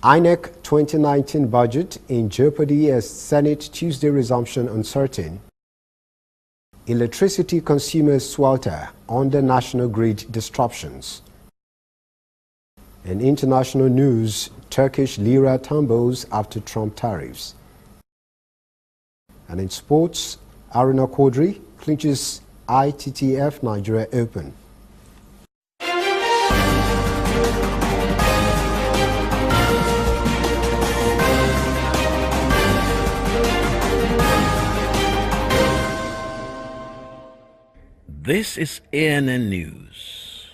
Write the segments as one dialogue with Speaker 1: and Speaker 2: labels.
Speaker 1: INEC 2019 budget in jeopardy as Senate Tuesday resumption uncertain. Electricity consumers swelter under national grid disruptions. In international news, Turkish lira tumbles after Trump tariffs. And in sports, Aruna Quadri clinches ITTF Nigeria Open.
Speaker 2: This is ANN News.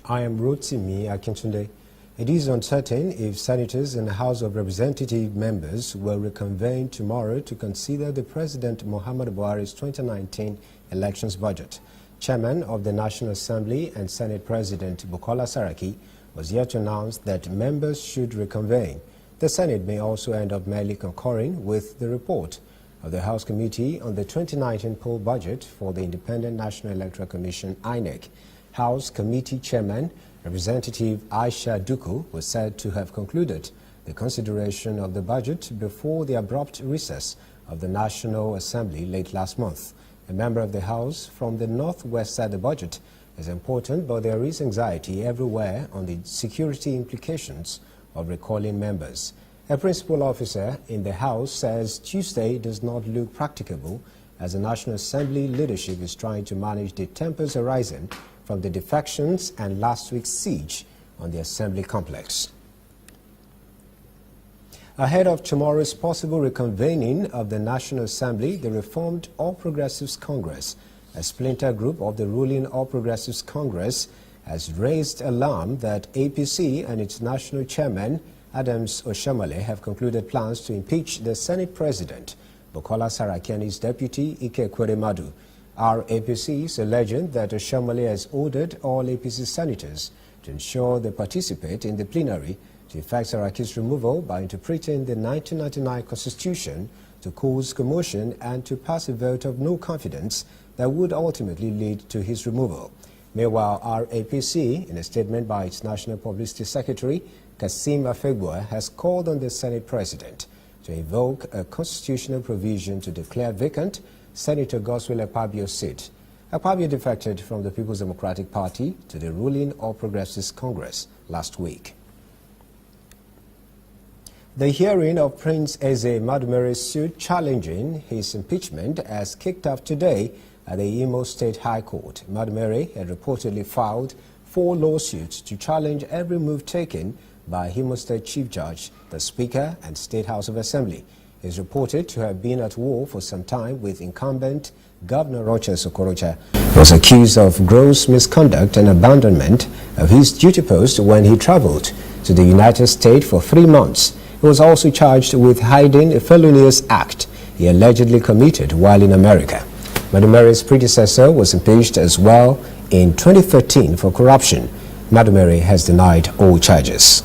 Speaker 1: I am Rotimi Akintunde. It is uncertain if senators and House of Representative members will reconvene tomorrow to consider the President Muhammadu Buhari's 2019 elections budget. Chairman of the National Assembly and Senate President Bukola Saraki was yet to announce that members should reconvene. The Senate may also end up merely concurring with the report of the House Committee on the 2019 poll budget for the Independent National Electoral Commission, INEC. House Committee Chairman, Representative Aisha Duku, was said to have concluded the consideration of the budget before the abrupt recess of the National Assembly late last month. A member of the House from the Northwest said the budget is important, but there is anxiety everywhere on the security implications of recalling members. A principal officer in the House says Tuesday does not look practicable as the National Assembly leadership is trying to manage the tempers arising from the defections and last week's siege on the Assembly complex. Ahead of tomorrow's possible reconvening of the National Assembly, the reformed All Progressives Congress, a splinter group of the ruling All Progressives Congress, has raised alarm that APC and its national chairman, Adams Oshiomhole, have concluded plans to impeach the Senate President, Bukola Saraki, and his deputy, Ike Ekweremadu. Our APC is alleging that Oshiomhole has ordered all APC senators to ensure they participate in the plenary to effect Saraki's removal by interpreting the 1999 Constitution to cause commotion and to pass a vote of no confidence that would ultimately lead to his removal. Meanwhile, our APC, in a statement by its National Publicity Secretary, Kasim Afegbua, has called on the Senate President to invoke a constitutional provision to declare vacant Senator Godswill Akpabio's seat. Akpabio defected from the People's Democratic Party to the ruling All Progressives Congress last week. The hearing of Prince Eze Madumere's suit challenging his impeachment has kicked off today at the Imo State High Court. Madumere had reportedly filed 4 lawsuits to challenge every move taken by Imo State Chief Judge, the Speaker, and State House of Assembly. He is reported to have been at war for some time with incumbent Governor Rochas Okorocha. He was accused of gross misconduct and abandonment of his duty post when he traveled to the United States for 3 months. He was also charged with hiding a felonious act he allegedly committed while in America. Madumere's predecessor was impeached as well in 2013 for corruption. Madumere has denied all charges.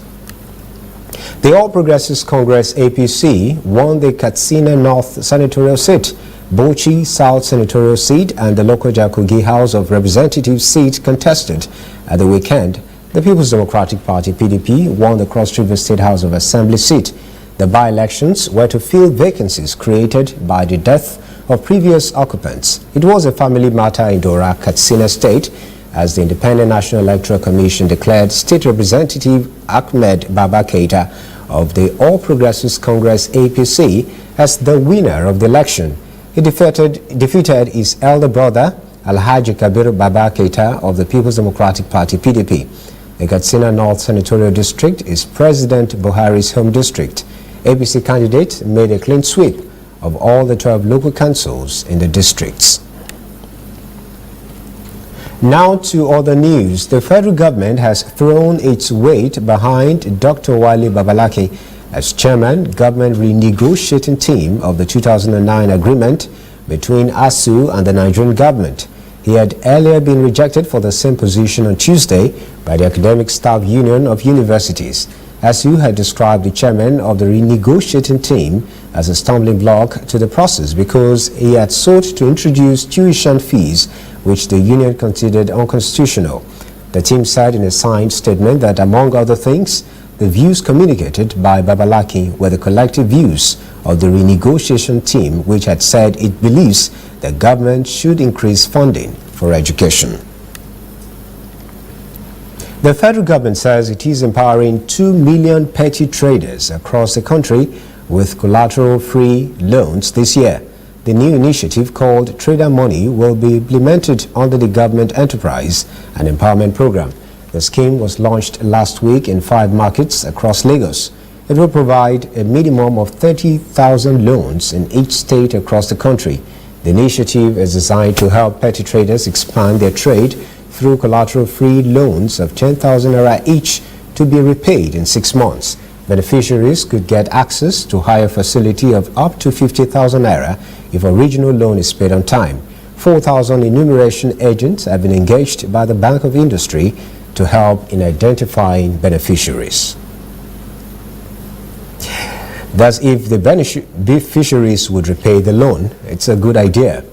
Speaker 1: The All Progressives Congress APC won the Katsina North senatorial seat, Bauchi South senatorial seat, and the Lokoja Kogi House of Representatives seat contested at the weekend. The People's Democratic Party (PDP) won the Cross River State House of Assembly seat. The by-elections were to fill vacancies created by the death of previous occupants. It was a family matter in Dora, Katsina State, as the Independent National Electoral Commission declared State Representative Ahmed Baba Keita of the All Progressives Congress APC as the winner of the election. He defeated his elder brother, Alhaji Kabir Baba Keita of the People's Democratic Party (PDP). The Katsina North Senatorial District is President Buhari's home district. APC candidate made a clean sweep of all the 12 local councils in the districts. Now to other news. The federal government has thrown its weight behind Dr. Wale Babalake as chairman, government renegotiating team of the 2009 agreement between ASU and the Nigerian government. He had earlier been rejected for the same position on Tuesday by the Academic Staff Union of Universities. ASU had described the chairman of the renegotiating team as a stumbling block to the process because he had sought to introduce tuition fees which the union considered unconstitutional. The team said in a signed statement that, among other things, The views communicated by Babalaki were the collective views of the renegotiation team, which had said it believes the government should increase funding for education. The federal government says it is empowering 2 million petty traders across the country with collateral-free loans this year. The new initiative, called Trader Money, will be implemented under the Government Enterprise and Empowerment Program. The scheme was launched last week in 5 markets across Lagos. It will provide a minimum of 30,000 loans in each state across the country. The initiative is designed to help petty traders expand their trade through collateral-free loans of 10,000 naira each to be repaid in 6 months. Beneficiaries could get access to higher facility of up to 50,000 naira if original loan is paid on time. 4,000 enumeration agents have been engaged by the Bank of Industry to help in identifying beneficiaries. Thus, if the beneficiaries would repay the loan, it's a good idea.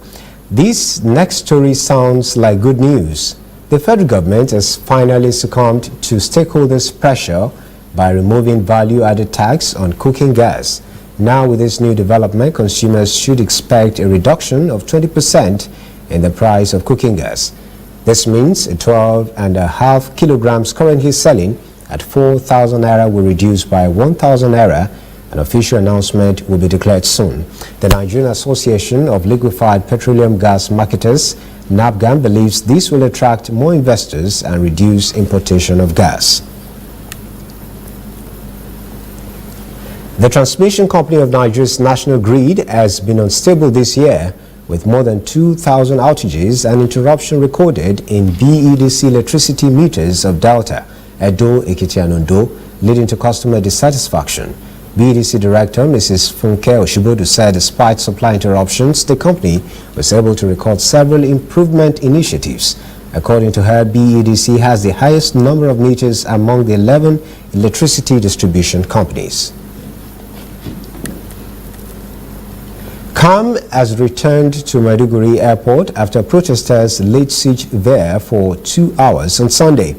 Speaker 1: This next story sounds like good news. The federal government has finally succumbed to stakeholders' pressure by removing value-added tax on cooking gas. Now, with this new development, consumers should expect a reduction of 20% in the price of cooking gas. This means 12.5 kilograms currently selling at 4,000 naira will reduce by 1,000 naira. An official announcement will be declared soon. The Nigerian Association of Liquefied Petroleum Gas Marketers, NAPGAM, believes this will attract more investors and reduce importation of gas. The transmission company of Nigeria's National Grid has been unstable this year, with more than 2,000 outages and interruption recorded in BEDC electricity meters of Delta, Edo, Ekiti and Ondo, leading to customer dissatisfaction. BEDC Director Mrs. Funke Oshibodu said despite supply interruptions, the company was able to record several improvement initiatives. According to her, BEDC has the highest number of meters among the 11 electricity distribution companies. Calm has returned to Maiduguri Airport after protesters laid siege there for 2 hours on Sunday.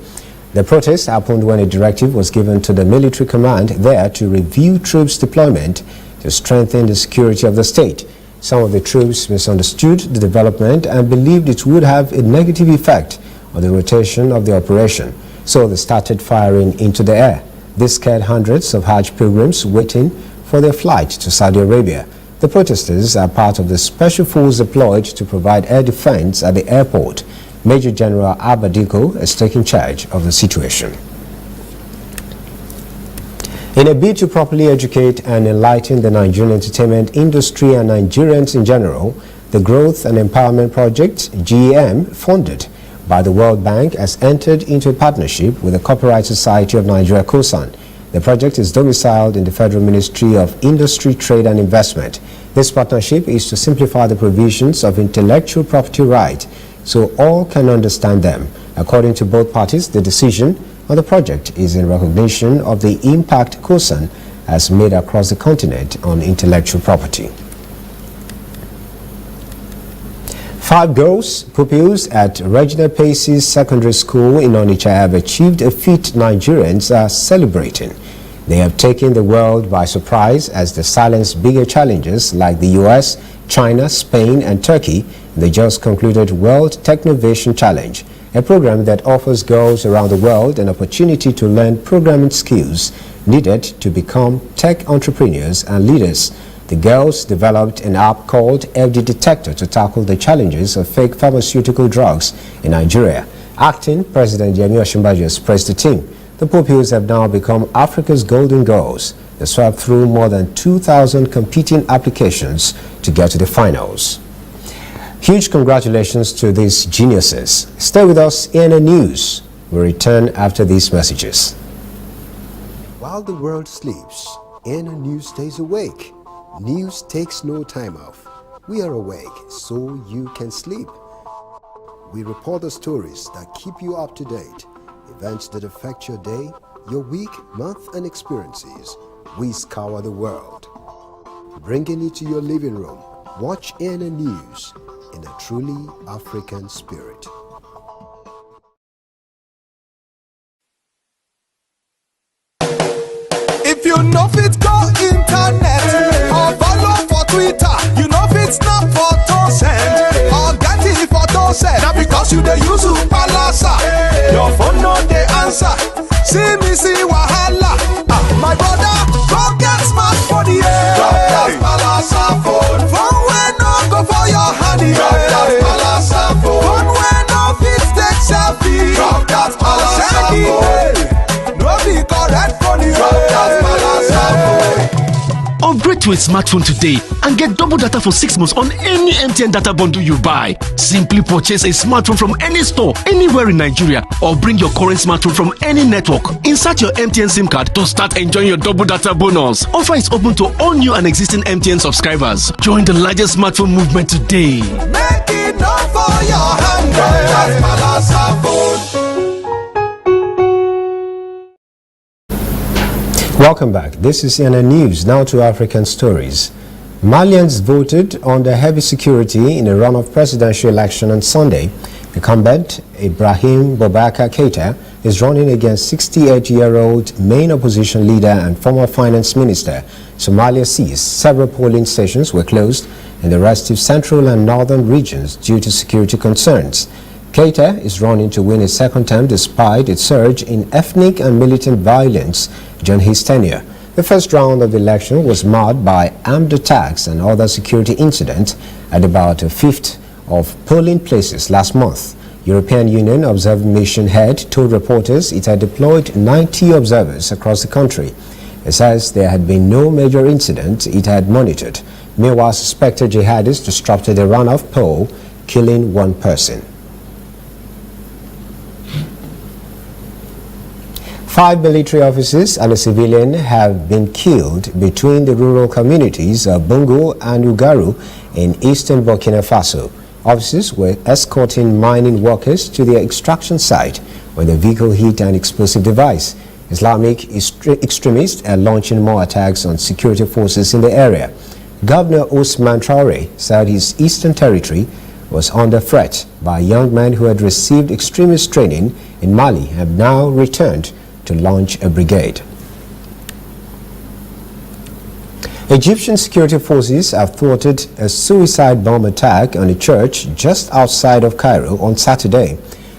Speaker 1: The protest happened when a directive was given to the military command there to review troops deployment to strengthen the security of the state. Some of the troops misunderstood the development and believed it would have a negative effect on the rotation of the operation, so they started firing into the air. This scared hundreds of Hajj pilgrims waiting for their flight to Saudi Arabia. The protesters are part of the special force deployed to provide air defense at the airport. Major General Abadiko is taking charge of the situation. In a bid to properly educate and enlighten the Nigerian entertainment industry and Nigerians in general, the Growth and Empowerment Project, GEM, funded by the World Bank, has entered into a partnership with the Copyright Society of Nigeria, COSAN. The project is domiciled in the Federal Ministry of Industry, Trade and Investment. This partnership is to simplify the provisions of intellectual property rights so all can understand them. According to both parties, the decision on the project is in recognition of the impact COSAN has made across the continent on intellectual property. 5 girls, pupils at Regina Pace's Secondary School in Onitsha have achieved a feat Nigerians are celebrating. They have taken the world by surprise as they silence bigger challenges like the US, China, Spain and Turkey in the just concluded World Technovation Challenge, a program that offers girls around the world an opportunity to learn programming skills needed to become tech entrepreneurs and leaders. The girls developed an app called FD Detector to tackle the challenges of fake pharmaceutical drugs in Nigeria. Acting President Yemi Osinbajo has praised the team. The pupils have now become Africa's golden girls. They swept through more than 2,000 competing applications to get to the finals. Huge congratulations to these geniuses. Stay with us in the news. We'll return after these messages.
Speaker 3: While the world sleeps, ANN News stays awake. News takes no time off. We are awake so you can sleep. We report the stories that keep you up to date, events that affect your day, your week, month, and experiences. We scour the world, bringing it to your living room. Watch ANN News in a truly African spirit.
Speaker 4: you know fit go internet or follow for Twitter, you know fit snap photo send or get it photo send. Now because you dey use Palasa, your phone no dey answer. See me see wahala. My brother, go get smartphone, yeah. Drop that Palasa phone. Phone wey no go for your hand, yeah. Drop that Palasa phone. Phone wey no fit take selfie. Drop that Palasa phone. No be correct phone, yeah. Drop that Palasa phone.
Speaker 5: Upgrade to a smartphone today and get double data for 6 months on any MTN data bundle you buy. Simply purchase a smartphone from any store, anywhere in Nigeria, or bring your current smartphone from any network. Insert your MTN SIM card to start enjoying your double data bonus. Offer is open to all new and existing MTN subscribers. Join the largest smartphone movement today.
Speaker 4: Make it not for your hand, that's Palasa phone.
Speaker 1: Welcome back. This is CNN News. Now to African stories. Malians voted under heavy security in a runoff presidential election on Sunday. Incumbent Ibrahim Boubacar Keita is running against 68-year-old main opposition leader and former finance minister. Somalia seized several polling stations were closed in the restive central and northern regions due to security concerns. Keita is running to win a second term despite its surge in ethnic and militant violence during his tenure. The first round of the election was marred by armed attacks and other security incidents at about a fifth of polling places last month. European Union Observing Mission head told reporters it had deployed 90 observers across the country. It says there had been no major incident it had monitored. Meanwhile, suspected jihadists disrupted the runoff poll, killing one person. 5 military officers and a civilian have been killed between the rural communities of Bungo and Ugaru in eastern Burkina Faso. Officers were escorting mining workers to their extraction site when the vehicle hit an explosive device. Islamic extremists are launching more attacks on security forces in the area. Governor Ousmane Traoré said his eastern territory was under threat by young men who had received extremist training in Mali and have now returned to launch a brigade. Egyptian security forces have thwarted a suicide bomb attack on a church just outside of Cairo on Saturday.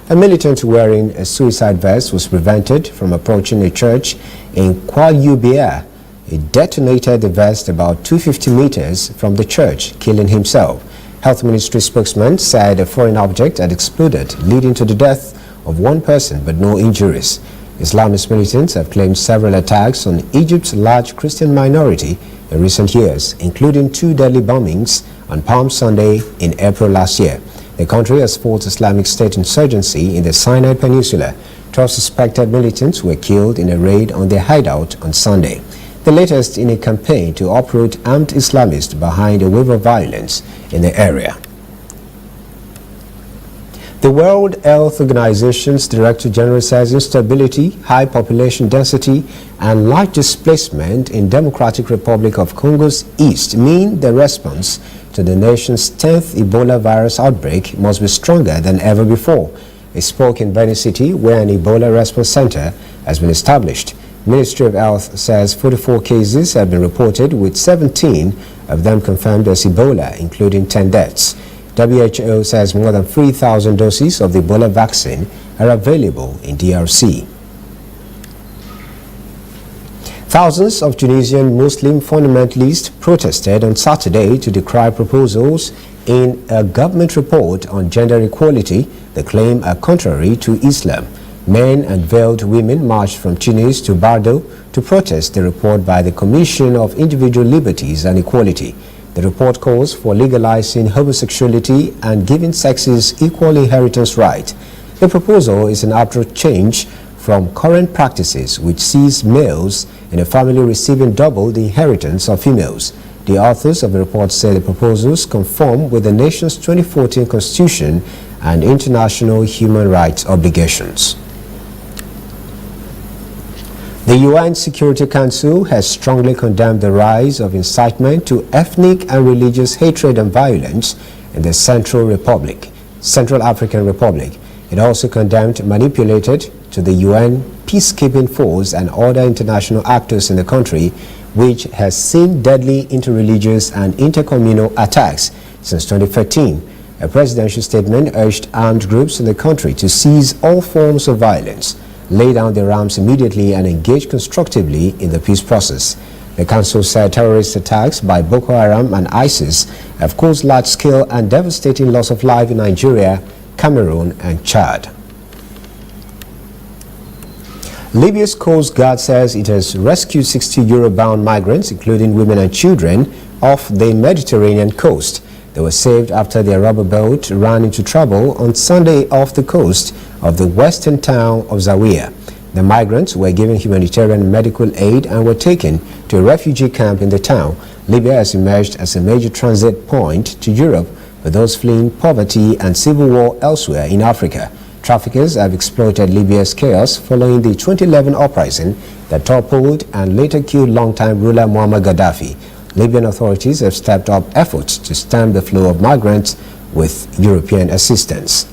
Speaker 1: A militant wearing a suicide vest was prevented from approaching a church in Kwayoubia. He detonated the vest about 250 meters from the church, killing himself. Health Ministry spokesman said a foreign object had exploded, leading to the death of one person but no injuries. Islamist militants have claimed several attacks on Egypt's large Christian minority in recent years, including 2 deadly bombings on Palm Sunday in April last year. The country has fought Islamic State insurgency in the Sinai Peninsula. 12 suspected militants were killed in a raid on their hideout on Sunday, the latest in a campaign to uproot armed Islamists behind a wave of violence in the area. The World Health Organization's Director General says instability, high population density, and large displacement in Democratic Republic of Congo's east mean the response to the nation's 10th Ebola virus outbreak must be stronger than ever before. He spoke in Benin City, where an Ebola response center has been established. Ministry of Health says 44 cases have been reported, with 17 of them confirmed as Ebola, including 10 deaths. WHO says more than 3,000 doses of the Ebola vaccine are available in DRC. Thousands of Tunisian Muslim fundamentalists protested on Saturday to decry proposals in a government report on gender equality they claim are contrary to Islam. Men and veiled women marched from Tunis to Bordeaux to protest the report by the Commission of Individual Liberties and Equality. The report calls for legalizing homosexuality and giving sexes equal inheritance right. The proposal is an abrupt change from current practices, which sees males in a family receiving double the inheritance of females. The authors of the report say the proposals conform with the nation's 2014 constitution and international human rights obligations. The UN Security Council has strongly condemned the rise of incitement to ethnic and religious hatred and violence in the Central African Republic. It also condemned manipulated to the UN peacekeeping force and other international actors in the country, which has seen deadly interreligious and intercommunal attacks since 2013. A presidential statement urged armed groups in the country to cease all forms of violence, lay down their arms immediately and engage constructively in the peace process. The council said terrorist attacks by Boko Haram and ISIS have caused large-scale and devastating loss of life in Nigeria, Cameroon and Chad. Libya's Coast Guard says it has rescued 60 Euro-bound migrants, including women and children, off the Mediterranean coast. They were saved after their rubber boat ran into trouble on Sunday off the coast of the western town of Zawiya. The migrants were given humanitarian and medical aid and were taken to a refugee camp in the town. Libya has emerged as a major transit point to Europe for those fleeing poverty and civil war elsewhere in Africa. Traffickers have exploited Libya's chaos following the 2011 uprising that toppled and later killed longtime ruler Muammar Gaddafi. Libyan authorities have stepped up efforts to stem the flow of migrants with European assistance.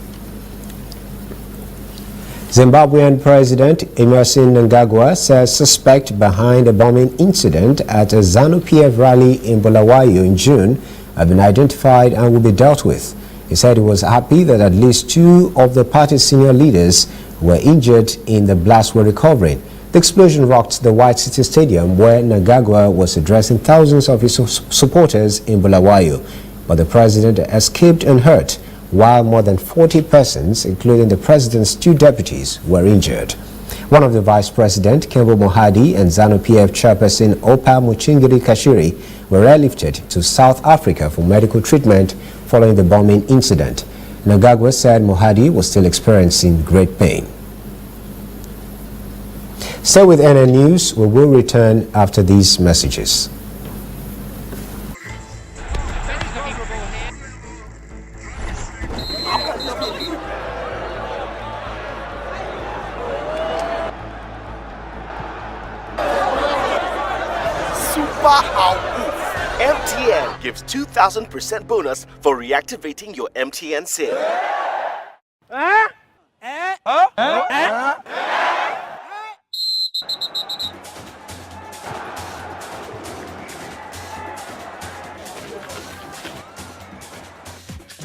Speaker 1: Zimbabwean President Emmerson Mnangagwa says suspect behind a bombing incident at a ZANU-PF rally in Bulawayo in June have been identified and will be dealt with. He said he was happy that at least 2 of the party's senior leaders who were injured in the blast were recovering. The explosion rocked the White City Stadium where Mnangagwa was addressing thousands of his supporters in Bulawayo, but the president escaped unhurt, while more than 40 persons, including the president's 2 deputies, were injured. One of the vice president, Kembo Mohadi, and ZANU-PF chairperson Opa Muchingiri Kashiri were airlifted to South Africa for medical treatment following the bombing incident. Mnangagwa said Mohadi was still experiencing great pain. Stay with NN News. We will return after these messages.
Speaker 6: MTN gives 2,000% bonus for reactivating your MTN SIM.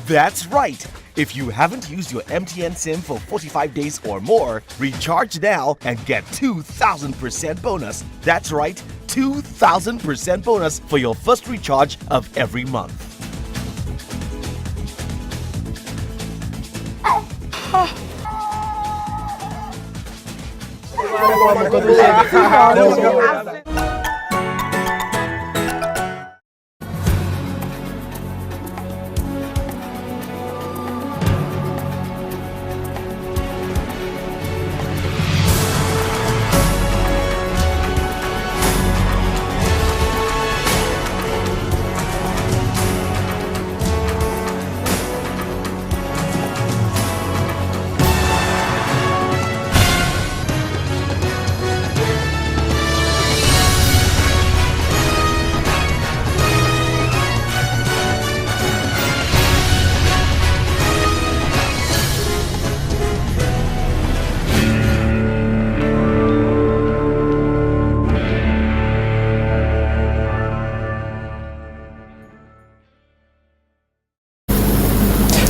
Speaker 6: That's right. If you haven't used your MTN SIM for 45 days or more, recharge now and get 2,000% bonus. That's right, 2,000% bonus for your first recharge of every month.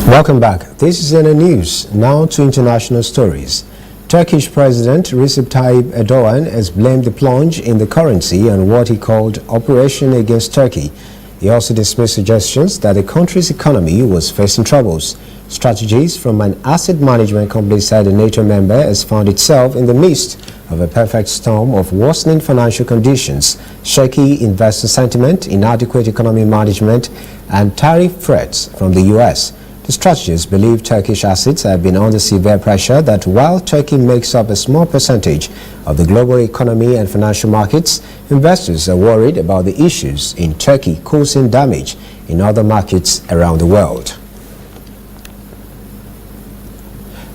Speaker 1: Welcome back. This is NN News. Now to international stories. Turkish President Recep Tayyip Erdogan has blamed the plunge in the currency on what he called Operation Against Turkey. He also dismissed suggestions that the country's economy was facing troubles. Strategies from an asset management company said the NATO member has found itself in the midst of a perfect storm of worsening financial conditions, shaky investor sentiment, inadequate economic management, and tariff threats from the U.S. The strategists believe Turkish assets have been under severe pressure that while Turkey makes up a small percentage of the global economy and financial markets, investors are worried about the issues in Turkey causing damage in other markets around the world.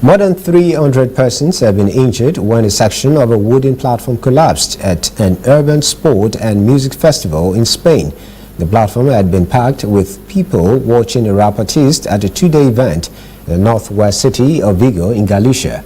Speaker 1: More than 300 persons have been injured when a section of a wooden platform collapsed at an urban sport and music festival in Spain. The platform had been packed with people watching a rap artist at a 2-day event in the northwest city of Vigo in Galicia.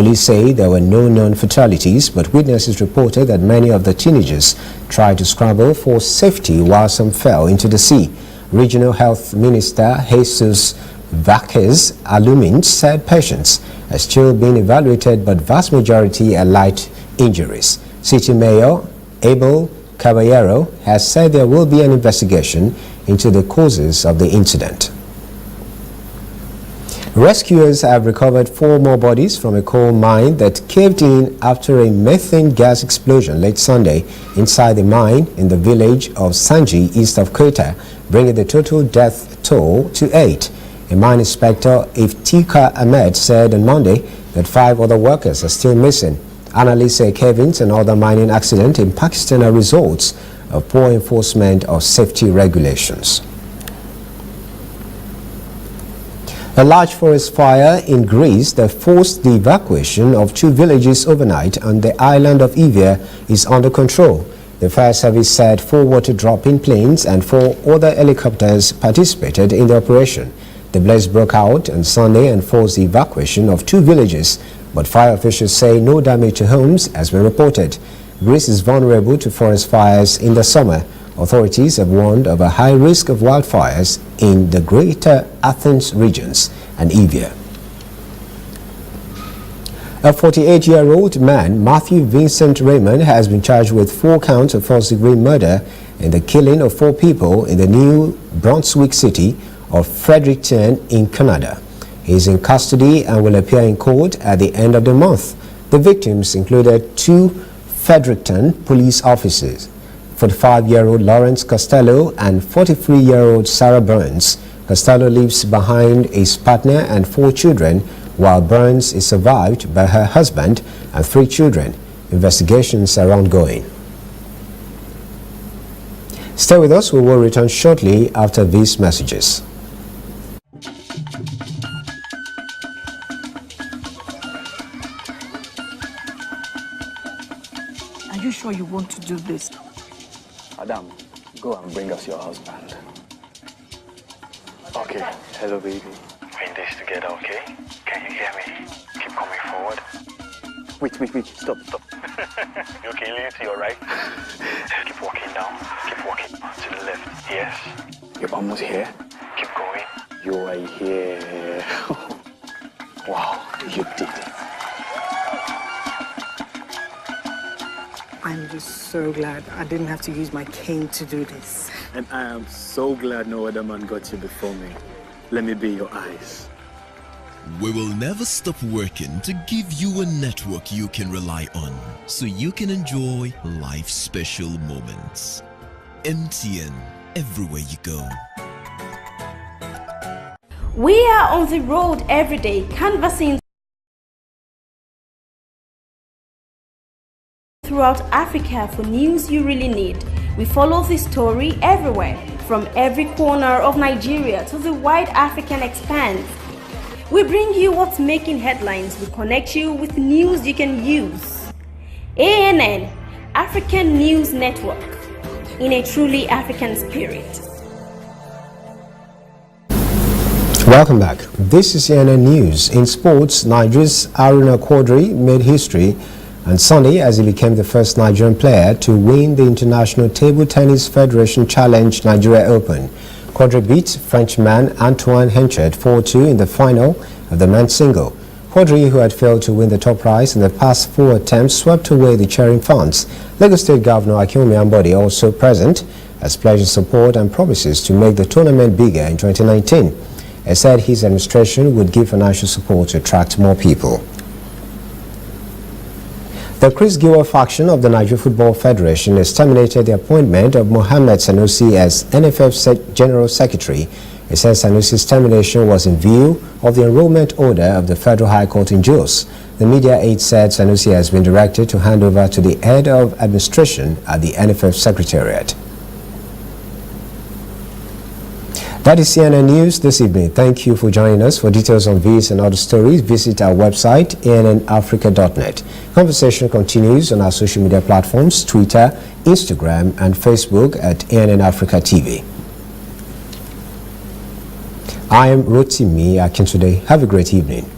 Speaker 1: Police say there were no known fatalities, but witnesses reported that many of the teenagers tried to scramble for safety while some fell into the sea. Regional Health Minister Jesus Vázquez Alumín said patients are still being evaluated, but vast majority are light injuries. City Mayor Abel Caballero has said there will be an investigation into the causes of the incident. Rescuers have recovered 4 more bodies from a coal mine that caved in after a methane gas explosion late Sunday inside the mine in the village of Sanji, east of Quetta, bringing the total death toll to 8. A mine inspector, Iftika Ahmed, said on Monday that 5 other workers are still missing. Analysts say cave-ins and other mining accidents in Pakistan are results of poor enforcement of safety regulations. A large forest fire in Greece that forced the evacuation of 2 villages overnight on the island of Evia is under control. The fire service said 4 water-dropping planes and 4 other helicopters participated in the operation. The blaze broke out on Sunday and forced the evacuation of 2 villages, but fire officials say no damage to homes has been reported. Greece is vulnerable to forest fires in the summer. Authorities have warned of a high risk of wildfires in the greater Athens regions and Evia. A 48-year-old man, Matthew Vincent Raymond, has been charged with 4 counts of first-degree murder in the killing of 4 people in the New Brunswick city of Fredericton in Canada. He is in custody and will appear in court at the end of the month. The victims included 2 Fredericton police officers, 45-year-old Lawrence Costello and 43-year-old Sarah Burns. Costello leaves behind his partner and 4 children, while Burns is survived by her husband and 3 children. Investigations are ongoing. Stay with us. We will return shortly after these messages.
Speaker 7: Are you sure you want to do this?
Speaker 8: Adam, go and bring us your husband. Okay, hello baby.
Speaker 9: We're in this together, okay? Can you hear me? Keep coming forward.
Speaker 8: Wait, stop.
Speaker 9: You okay, lean to your right. Keep walking down. Keep walking to the left. Yes.
Speaker 8: You're almost here.
Speaker 9: Keep going.
Speaker 8: You are here. Wow, you did it.
Speaker 7: I'm just so glad I didn't have to use my cane to do this.
Speaker 8: And I am so glad no other man got you before me. Let me be your eyes.
Speaker 10: We will never stop working to give you a network you can rely on, so you can enjoy life's special moments. MTN, everywhere you go.
Speaker 11: We are on the road every day, canvassing throughout Africa for news you really need. We follow this story everywhere, from every corner of Nigeria to the wide African expanse. We bring you what's making headlines. We connect you with news you can use. ANN, African News Network, in a truly African spirit.
Speaker 1: Welcome back. This is ANN News. In sports, Nigeria's Haruna Quadri made history on Sunday as he became the first Nigerian player to win the International Table Tennis Federation Challenge Nigeria Open. Quadri beat Frenchman Antoine Henchard 4-2 in the final of the men's single. Quadri, who had failed to win the top prize in the past 4 attempts, swept away the cheering fans. Lagos State Governor Akinwumi Ambode also present, has pledged support and promises to make the tournament bigger in 2019. He said his administration would give financial support to attract more people. The Chris Giwa faction of the Nigeria Football Federation has terminated the appointment of Mohammed Sanusi as NFF General Secretary. It says Sanusi's termination was in view of the enrollment order of the Federal High Court in Jos. The media aide said Sanusi has been directed to hand over to the head of administration at the NFF Secretariat. That is CNN News this evening. Thank you for joining us. For details on these and other stories, visit our website, annafrica.net. Conversation continues on our social media platforms, Twitter, Instagram, and Facebook at ANN Africa TV. I am Rotimi Akintunde. Have a great evening.